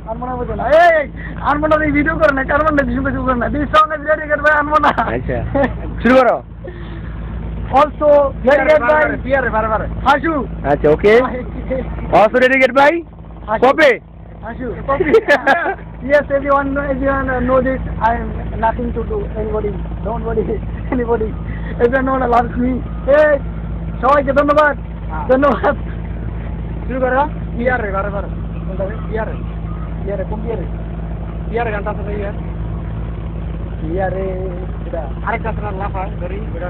আনমনা বুঝো না এই আনমনা এই ভিডিও করে না কারমনা কিছু কিছু করে না this song is dedicated by Anmona আচ্ছা শুরু করো অলসো ডেডিকেটেড বাই পিয়ারে বারে হাসু আচ্ছা ওকে অলসো ডেডিকেটেড বাই কপে Ashu. Yes, everyone know this. I am nothing to do. Anybody, don't worry. Anybody. Everyone loves me. Hey, সবাইকে ধন্যবাদ ধন্যবাদ শুরু করো ইয়ারে বারে ইয়ারে ইয়ারে কোন ইয়ারে ইয়ারে গানটা আছে ইয়ার ইয়ারে এটা আরেকটা আছে না লাফা ধরি বেড়া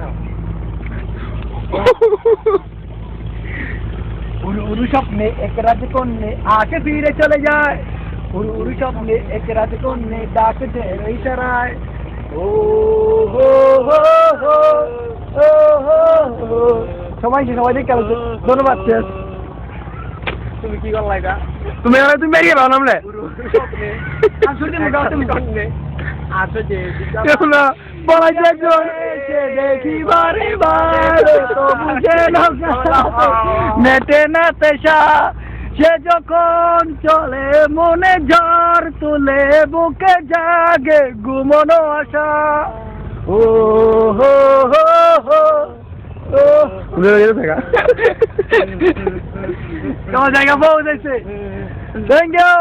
उरु उरु स्वप्ने एक रात कोने आके फिरे चले जाए उरु स्वप्ने एक रात कोने डाक दे इशाराए ओ हो हो हो हो সবাইকে দেখে ধন্যবাদ শেষ তুমি কি গান লাইকা তুমি বেরিয়ে যাও নামলে আমি শুনতে গাও তুমি কোনে আছে যে দেখো বলাই একজন এসে দেখি বারে বারে তো বুঝে না নেটে না তেশা সে যখন চলে মনে ঝড় তুলে বুকে জাগে ঘুমনো আশা ও হো হো হো ও তোমার জায়গা পৌঁছেছে থ্যাংক ইউ